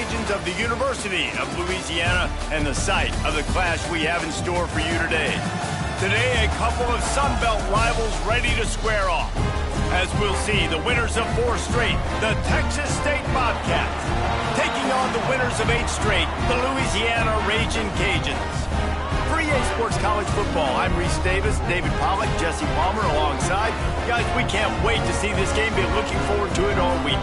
Cajuns of the University of Louisiana and the site of the clash we have in store for you today. Today, a couple of Sun Belt rivals ready to square off. As we'll see, the winners of 4 straight, the Texas State Bobcats, taking on the winners of 8 straight, the Louisiana Ragin Cajuns. For EA Sports College Football, I'm Reese Davis, David Pollack, Jesse Palmer alongside. Guys, we can't wait to see this game. Been looking forward to it all week.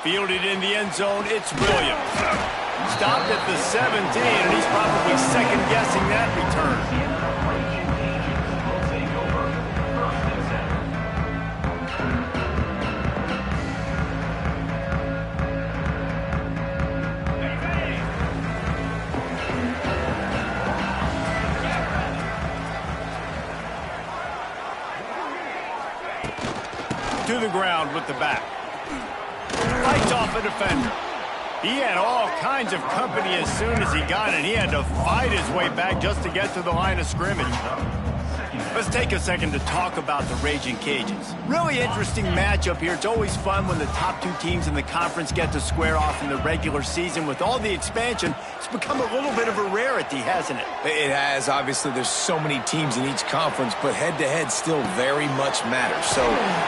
Fielded in the end zone, it's Williams. Stopped at the 17, and he's probably second-guessing that return. To the ground with the back. Fights off a defender. He had all kinds of company as soon as he got it. He had to fight his way back just to get to the line of scrimmage. Let's take a second to talk about the Ragin Cajuns. Really interesting matchup here. It's always fun when the top 2 teams in the conference get to square off in the regular season. With all the expansion, it's become a little bit of a rarity, hasn't it? It has. Obviously, there's so many teams in each conference, but head-to-head still very much matters. So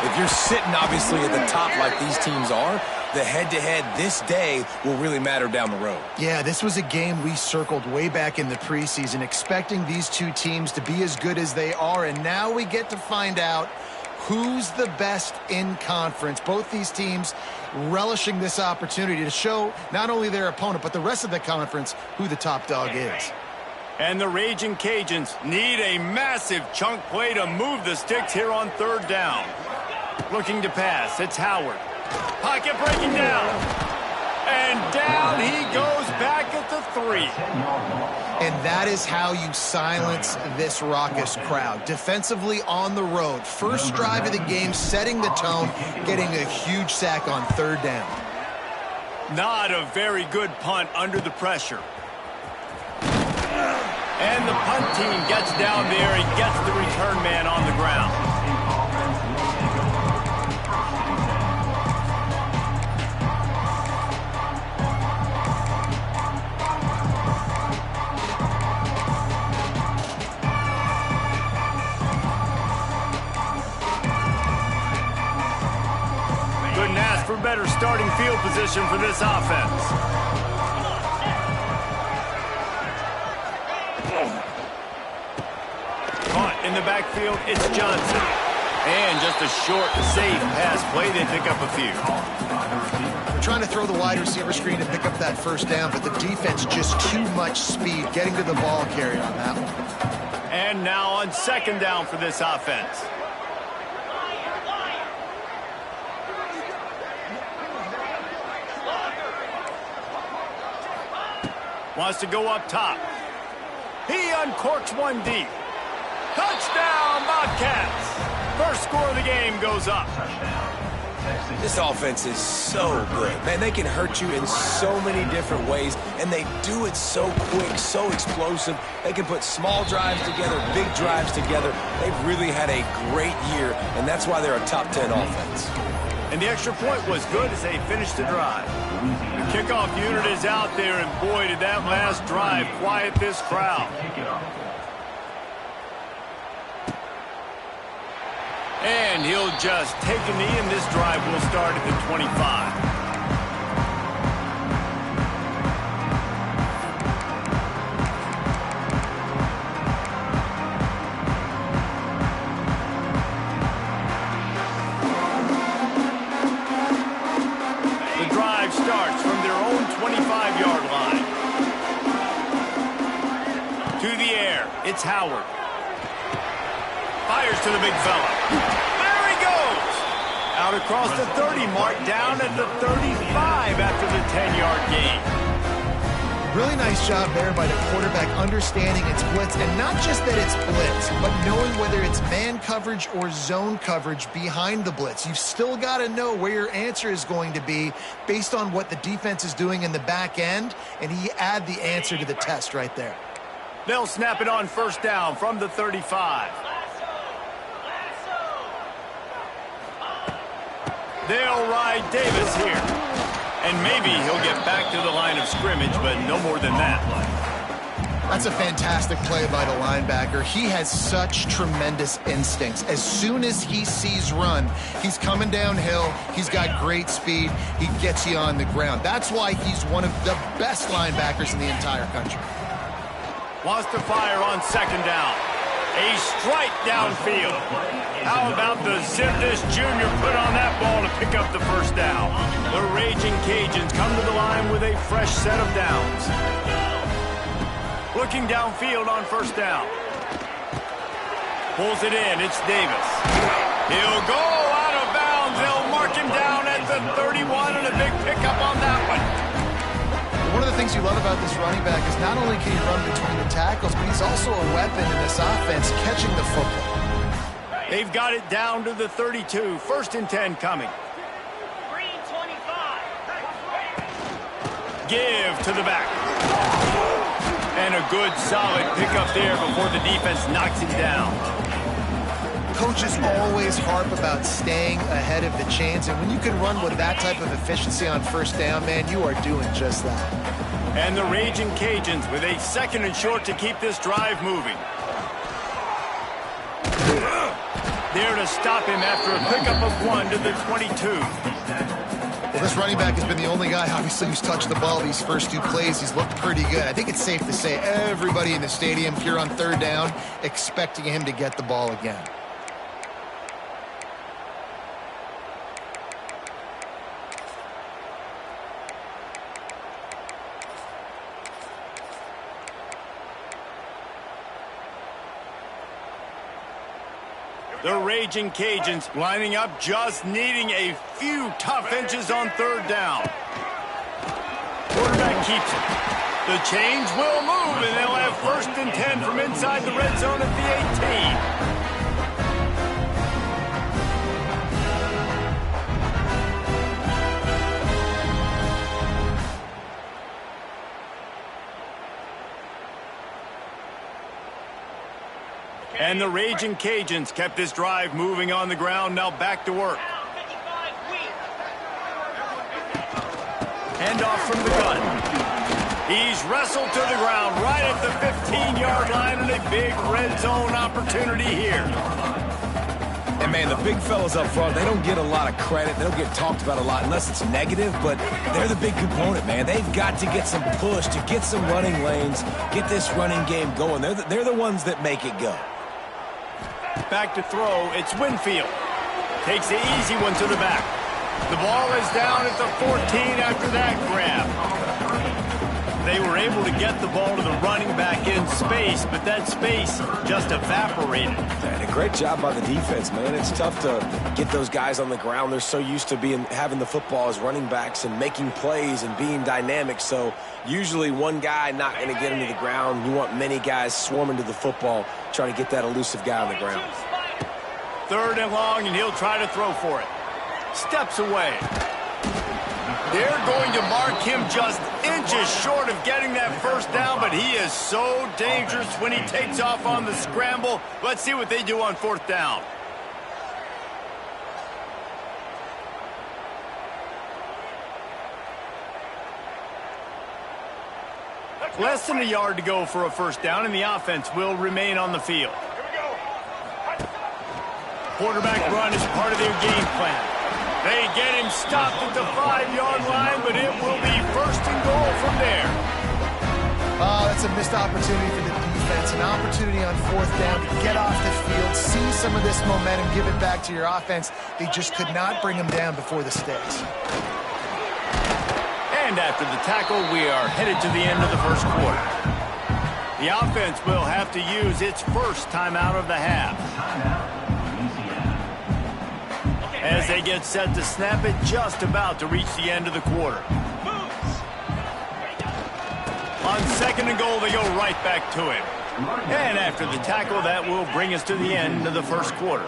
if you're sitting, obviously, at the top like these teams are, the head-to-head this day will really matter down the road. Yeah, this was a game we circled way back in the preseason, expecting these 2 teams to be as good as they are, and now we get to find out who's the best in conference. Both these teams relishing this opportunity to show not only their opponent, but the rest of the conference who the top dog is. And the Ragin Cajuns need a massive chunk play to move the sticks here on 3rd down. Looking to pass, it's Howard. Pocket breaking down. And down he goes back at the 3. And that is how you silence this raucous crowd. Defensively on the road. First drive of the game, setting the tone, getting a huge sack on 3rd down. Not a very good punt under the pressure. And the punt team gets down there and gets the return man on the ground. Couldn't ask for better starting field position for this offense. Caught in the backfield, it's Johnson. And just a short, safe pass play. They pick up a few. They're trying to throw the wide receiver screen to pick up that 1st down, but the defense just too much speed getting to the ball carrier on that one. And now on 2nd down for this offense. Wants to go up top. He uncorks one deep. Touchdown, Bobcats! First score of the game goes up. This offense is so good. Man, they can hurt you in so many different ways, and they do it so quick, so explosive. They can put small drives together, big drives together. They've really had a great year, and that's why they're a top 10 offense. And the extra point was good as they finished the drive. The kickoff unit is out there, and boy, did that last drive quiet this crowd. And he'll just take a knee, and this drive will start at the 25. The drive starts from their own 25-yard line. To the air, it's Howard. Fires to the big fella. There he goes! Out across the 30 mark, down at the 35 after the 10-yard gain. Really nice job there by the quarterback understanding it's blitz, and not just that it's blitz, but knowing whether it's man coverage or zone coverage behind the blitz. You've still got to know where your answer is going to be based on what the defense is doing in the back end, and he add the answer to the test right there. They'll snap it on first down from the 35. They'll ride Davis here. And maybe he'll get back to the line of scrimmage, but no more than that. That's a fantastic play by the linebacker. He has such tremendous instincts. As soon as he sees run, he's coming downhill. He's got great speed. He gets you on the ground. That's why he's one of the best linebackers in the entire country. Wants to fire on second down. A strike downfield. How about the zip this junior put on that ball to pick up the first down? The Raging Cajuns come to the line with a fresh set of downs. Looking downfield on first down. Pulls it in. It's Davis. He'll go out of bounds. They'll mark him down at the 31 and a big pickup on that one. One of the things you love about this running back is not only can he run between the tackles, but he's also a weapon in this offense catching the football. They've got it down to the 32. First and 10 coming. Green 25. Give to the back. And a good solid pickup there before the defense knocks him down. Coaches always harp about staying ahead of the chains, and when you can run with that type of efficiency on first down, man, you are doing just that. And the Raging Cajuns with a second and short to keep this drive moving. There to stop him after a pickup of 1 to the 22. Well, this running back has been the only guy, obviously, who's touched the ball these first two plays. He's looked pretty good. I think it's safe to say everybody in the stadium here on third down expecting him to get the ball again. The Raging Cajuns lining up, just needing a few tough inches on third down. Quarterback keeps it. The chains will move, and they'll have first and 10 from inside the red zone at the 18. And the Raging Cajuns kept this drive moving on the ground. Now back to work. Handoff from the gun. He's wrestled to the ground right at the 15-yard line, and a big red zone opportunity here. And, man, the big fellas up front, they don't get a lot of credit. They don't get talked about a lot unless it's negative, but they're the big component, man. They've got to get some push, to get some running lanes, get this running game going. They're the ones that make it go. Back to throw, it's Winfield. Takes the easy one to the back. The ball is down at the 14 after that grab. They were able to get the ball to the running back in space, but that space just evaporated. And a great job by the defense, man. It's tough to get those guys on the ground. They're so used to having the football as running backs and making plays and being dynamic. So usually one guy not going to get him to the ground. You want many guys swarming to the football, trying to get that elusive guy on the ground. Third and long, and he'll try to throw for it. Steps away. They're going to mark him just inches short of getting that first down, but he is so dangerous when he takes off on the scramble. Let's see what they do on fourth down. Less than a yard to go for a first down, and the offense will remain on the field. Quarterback run is part of their game plan. They get him stopped at the 5-yard line, but it will be first and goal from there. Oh, that's a missed opportunity for the defense. An opportunity on fourth down to get off the field, see some of this momentum, give it back to your offense. They just could not bring him down before the sticks. And after the tackle, we are headed to the end of the first quarter. The offense will have to use its first timeout of the half. as they get set to snap it just about to reach the end of the quarter. On 2nd and goal, they go right back to him. And after the tackle, that will bring us to the end of the first quarter.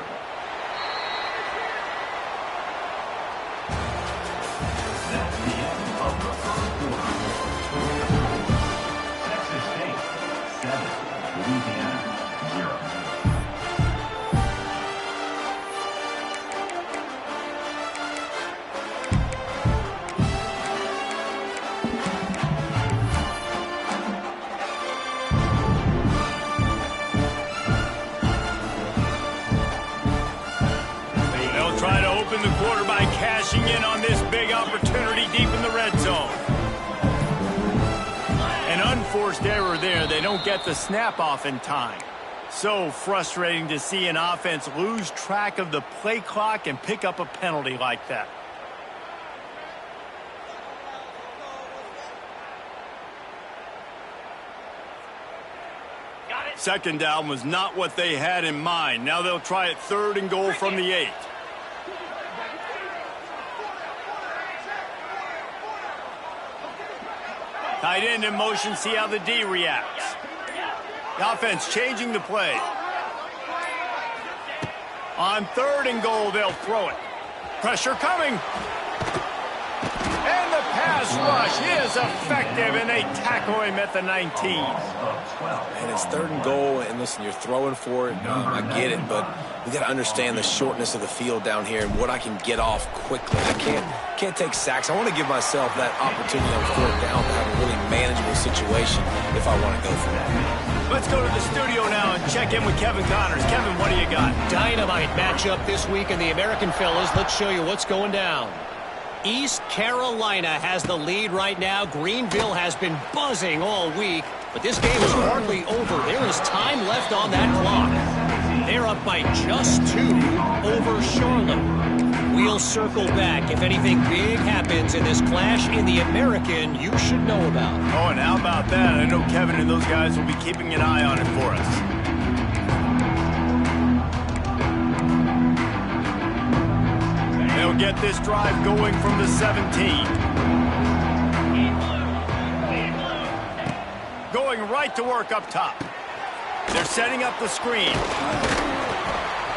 The quarter by cashing in on this big opportunity deep in the red zone. An unforced error there. They don't get the snap off in time. So frustrating to see an offense lose track of the play clock and pick up a penalty like that. Second down was not what they had in mind. Now they'll try it 3rd and goal from the 8. Tight end in motion, see how the D reacts. The offense changing the play. On 3rd and goal, they'll throw it. Pressure coming. And the pass rush is effective, and they tackle him at the 19. And it's 3rd and goal, and listen, you're throwing for it. I get it, but we got to understand the shortness of the field down here and what I can get off quickly. I can't take sacks. I want to give myself that opportunity on 4th down to have a really manageable situation if I want to go for that. Let's go to the studio now and check in with Kevin Connors. Kevin, what do you got? Dynamite matchup this week in the American fellas. Let's show you what's going down. East Carolina has the lead right now. Greenville has been buzzing all week, but this game is hardly over. There is time left on that clock. They're up by just 2 over Charlotte. We'll circle back. If anything big happens in this clash in the American, you should know about. Oh, and how about that? I know Kevin and those guys will be keeping an eye on it for us. They'll get this drive going from the 17. Going right to work up top. They're setting up the screen.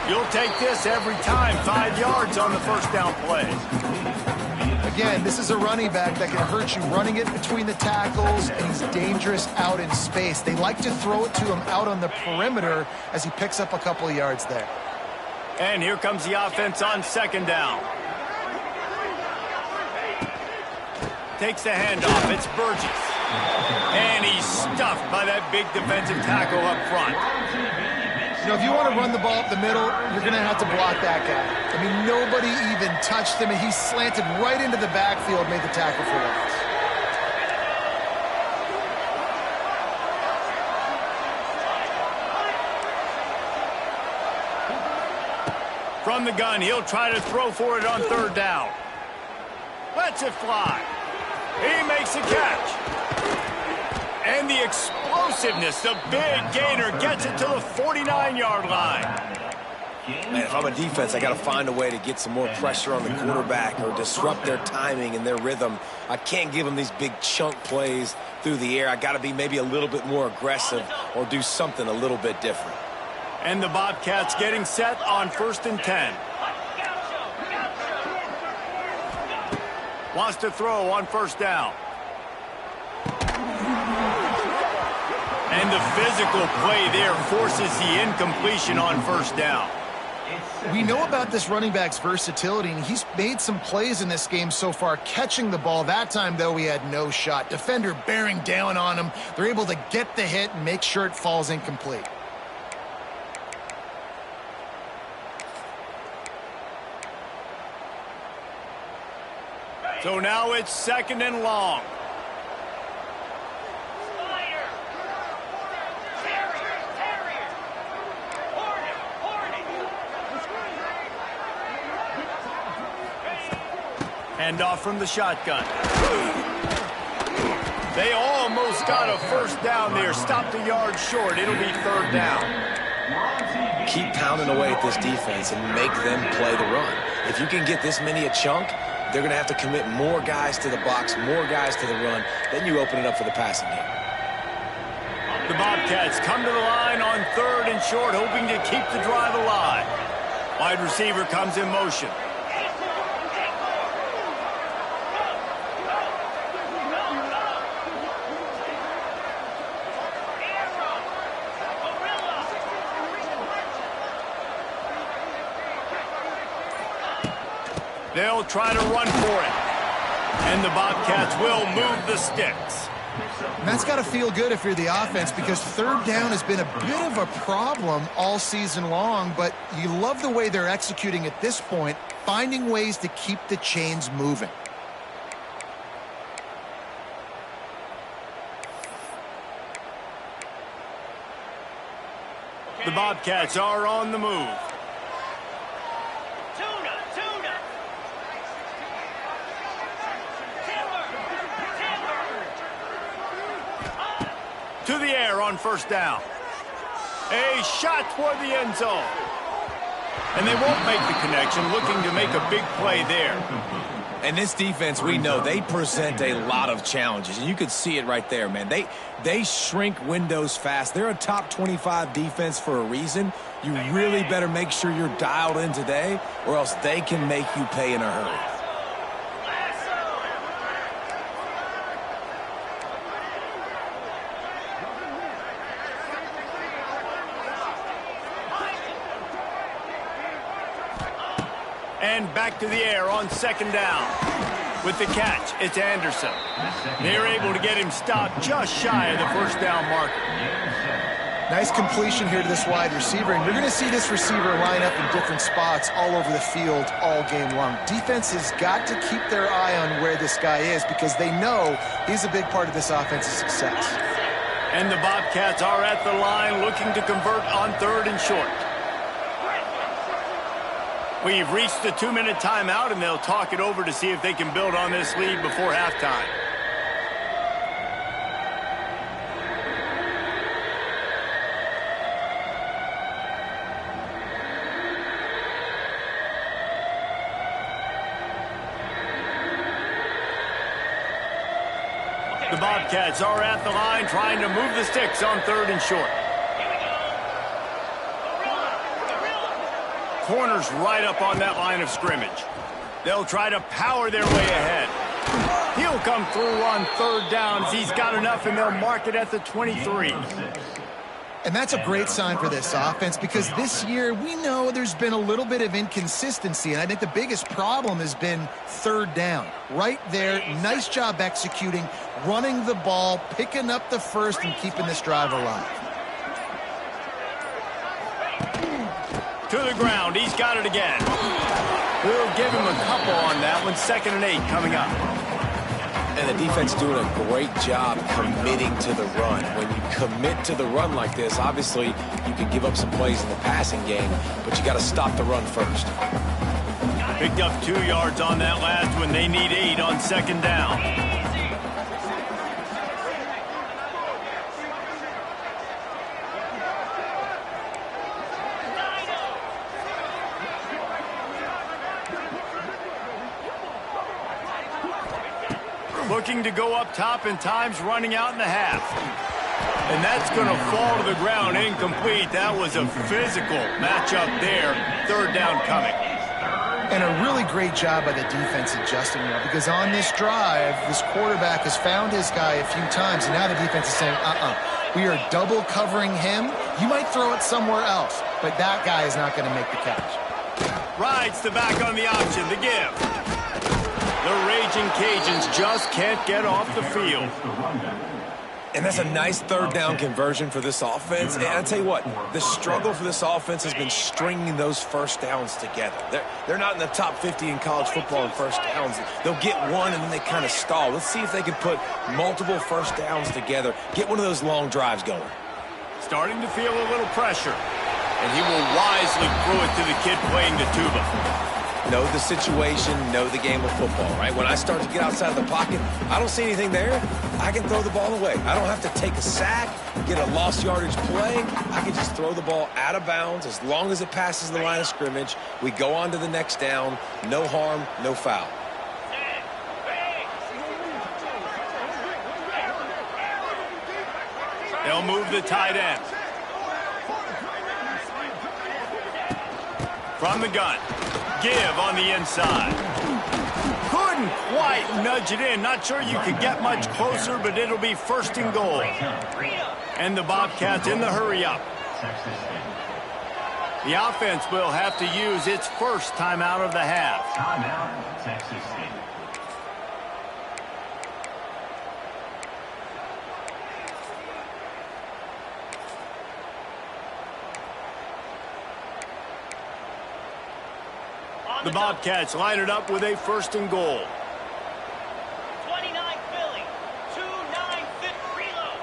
You'll take this every time. 5 yards on the 1st down play. Again, this is a running back that can hurt you running it between the tackles, and he's dangerous out in space. They like to throw it to him out on the perimeter as he picks up a couple of yards there. And here comes the offense on 2nd down. Takes the handoff. It's Burgess. And he's stuffed by that big defensive tackle up front. You know, if you want to run the ball up the middle, you're going to have to block that guy. I mean, nobody even touched him, and he slanted right into the backfield, made the tackle for loss. From the gun, he'll try to throw for it on 3rd down. Lets it fly. He makes a catch. And the explosiveness, the big gainer gets it to the 49-yard line. Man, if I'm a defense, I got to find a way to get some more pressure on the quarterback or disrupt their timing and their rhythm. I can't give them these big chunk plays through the air. I got to be maybe a little bit more aggressive or do something a little bit different. And the Bobcats getting set on 1st and 10. Wants to throw on 1st down. And the physical play there forces the incompletion on 1st down. We know about this running back's versatility, and he's made some plays in this game so far, catching the ball. That time, though, he had no shot. Defender bearing down on him. They're able to get the hit and make sure it falls incomplete. So now it's 2nd and long. Hand off from the shotgun. They almost got a 1st down there. Stopped a yard short. It'll be 3rd down. Keep pounding away at this defense and make them play the run. If you can get this many a chunk, they're going to have to commit more guys to the box, more guys to the run. Then you open it up for the passing game. The Bobcats come to the line on 3rd and short, hoping to keep the drive alive. Wide receiver comes in motion. They'll try to run for it. And the Bobcats will move the sticks. And that's got to feel good if you're the offense, because 3rd down has been a bit of a problem all season long, but you love the way they're executing at this point, finding ways to keep the chains moving. The Bobcats are on the move. To the air on 1st down. A shot toward the end zone. And they won't make the connection, looking to make a big play there. And this defense, we know, they present a lot of challenges. And you could see it right there, man. They shrink windows fast. They're a top 25 defense for a reason. You really better make sure you're dialed in today, or else they can make you pay in a hurry. And back to the air on 2nd down. With the catch, it's Anderson. They're able to get him stopped just shy of the 1st down marker. Nice completion here to this wide receiver, and you're going to see this receiver line up in different spots all over the field all game long. Defense has got to keep their eye on where this guy is, because they know he's a big part of this offense's success. And the Bobcats are at the line looking to convert on 3rd and short. We've reached the 2-minute timeout, and they'll talk it over to see if they can build on this lead before halftime. The Bobcats are at the line trying to move the sticks on 3rd and short. Corners right up on that line of scrimmage. They'll try to power their way ahead. He'll come through on 3rd down as he's got enough, and they'll mark it at the 23. And that's a great sign for this offense, because this year we know there's been a little bit of inconsistency, and I think the biggest problem has been 3rd down. Right there, nice job executing, running the ball, picking up the first, and keeping this drive alive. To the ground, he's got it again. We'll give him a couple on that one. 2nd and 8 coming up. And the defense doing a great job committing to the run. When you commit to the run like this, obviously you can give up some plays in the passing game, but you got to stop the run first. Picked up 2 yards on that last one. They need 8 on 2nd down. Looking to go up top, and time's running out in the half. And that's going to fall to the ground incomplete. That was a physical matchup there. 3rd down coming. And a really great job by the defense adjusting there, because on this drive, this quarterback has found his guy a few times, and now the defense is saying, we are double covering him. You might throw it somewhere else, but that guy is not going to make the catch. Rides the back on the option, the give. The Ragin' Cajuns just can't get off the field. And that's a nice 3rd down conversion for this offense. And I tell you what, the struggle for this offense has been stringing those 1st downs together. They're not in the top 50 in college football in 1st downs. They'll get one and then they kind of stall. Let's see if they can put multiple 1st downs together, get one of those long drives going. Starting to feel a little pressure. And he will wisely throw it to the kid playing the tuba. know the situation, know the game of football, right? When I start to get outside of the pocket, I don't see anything there, I can throw the ball away. I don't have to take a sack, get a lost yardage play. I can just throw the ball out of bounds as long as it passes the line of scrimmage. We go on to the next down. No harm, no foul. They'll move the tight end. From the gun. Give on the inside. Couldn't quite nudge it in. Not sure you could get much closer, but it'll be 1st and goal. And the Bobcats in the hurry-up. The offense will have to use its first timeout of the half. Timeout, Texas State. The Bobcats line it up with a 1st and goal. 29 Philly. 2-9 fit reload.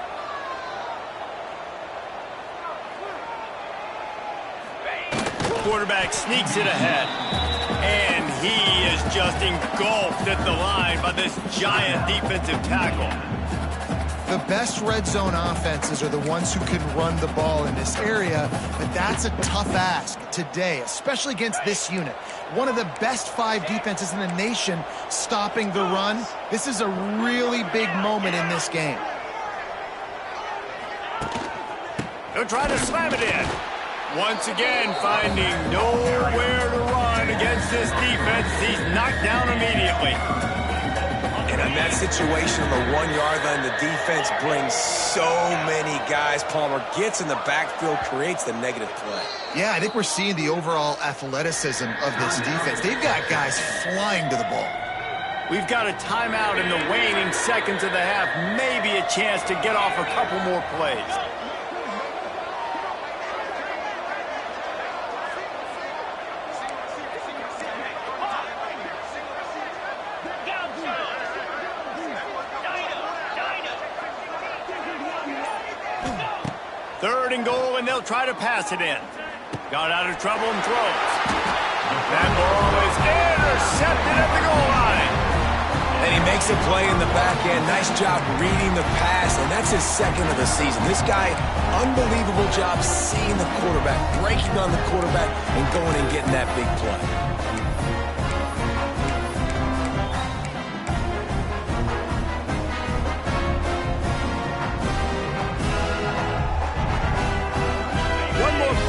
Quarterback sneaks it ahead. And he is just engulfed at the line by this giant defensive tackle. The best red zone offenses are the ones who can run the ball in this area, but that's a tough ask today, especially against this unit. One of the best 5 defenses in the nation stopping the run. This is a really big moment in this game. They'll try to slam it in. Once again, finding nowhere to run against this defense. He's knocked down immediately. And in that situation, on the 1-yard line, the defense brings so many guys. Palmer gets in the backfield, creates the negative play. Yeah, I think we're seeing the overall athleticism of this defense. They've got guys flying to the ball. We've got a timeout in the waning seconds of the half. Maybe a chance to get off a couple more plays. Third and goal, and they'll try to pass it in. Got out of trouble and throws. That ball is intercepted at the goal line. And he makes a play in the back end. Nice job reading the pass, and that's his 2nd of the season. This guy, unbelievable job seeing the quarterback, breaking on the quarterback, and going and getting that big play.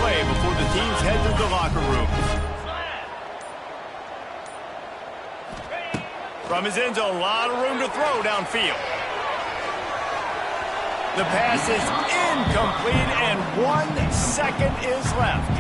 Before the teams head to the locker rooms. From his end zone, a lot of room to throw downfield. The pass is incomplete, and 1 second is left.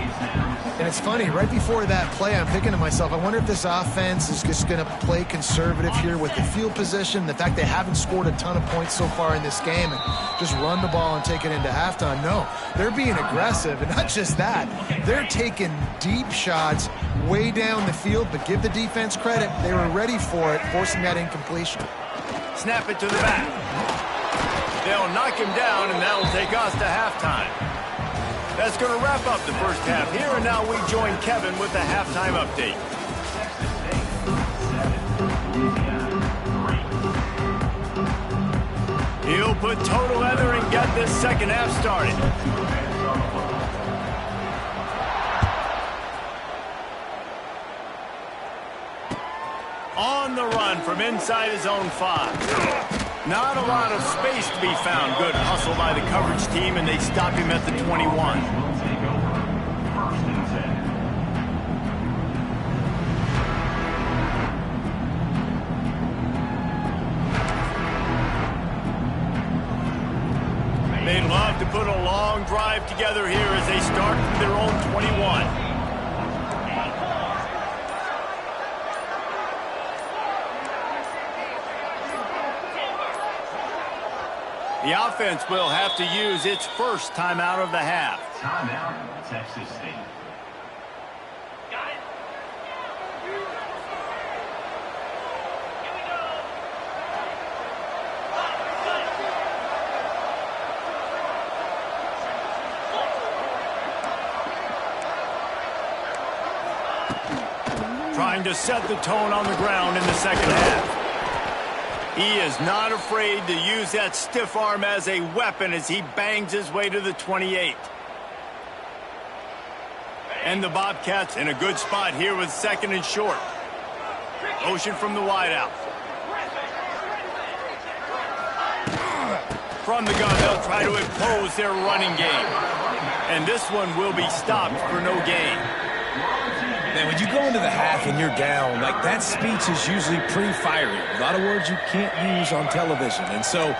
And it's funny, right before that play, I'm thinking to myself, I wonder if this offense is just going to play conservative here with the field position, the fact they haven't scored a ton of points so far in this game, and just run the ball and take it into halftime. No, they're being aggressive, and not just that, they're taking deep shots way down the field, but give the defense credit. They were ready for it, forcing that incompletion. Snap it to the back. They'll knock him down, and that'll take us to halftime. That's going to wrap up the first half here, and now we join Kevin with the halftime update. He'll put total leather and get this second half started. On the run from inside his own 5. Not a lot of space to be found. Good hustle by the coverage team, and they stop him at the 21. They'd love to put a long drive together here as they start from their own 21. The offense will have to use its first timeout of the half. Timeout, Texas State. Got it. Here we go. trying to set the tone on the ground in the second half. He is not afraid to use that stiff arm as a weapon as he bangs his way to the 28. And the Bobcats in a good spot here with second and short. Motion from the wideout. From the gun, they'll try to impose their running game. And this one will be stopped for no gain. Man, when you go into the half and you're down, like, that speech is usually pretty fiery. A lot of words you can't use on television. And so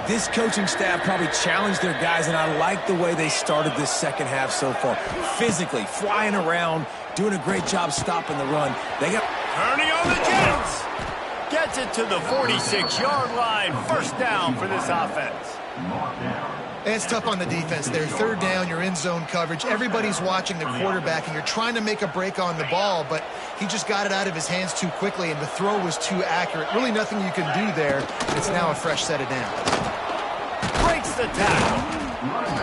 this coaching staff probably challenged their guys, and I like the way they started this second half so far. Physically, flying around, doing a great job stopping the run. They got Turning on the Jets. Gets it to the 46-yard line. First down for this offense. It's tough on the defense there. Third down, you're in zone coverage. Everybody's watching the quarterback, and you're trying to make a break on the ball, but he just got it out of his hands too quickly, and the throw was too accurate. Really nothing you can do there. It's now a fresh set of downs. Breaks the tackle.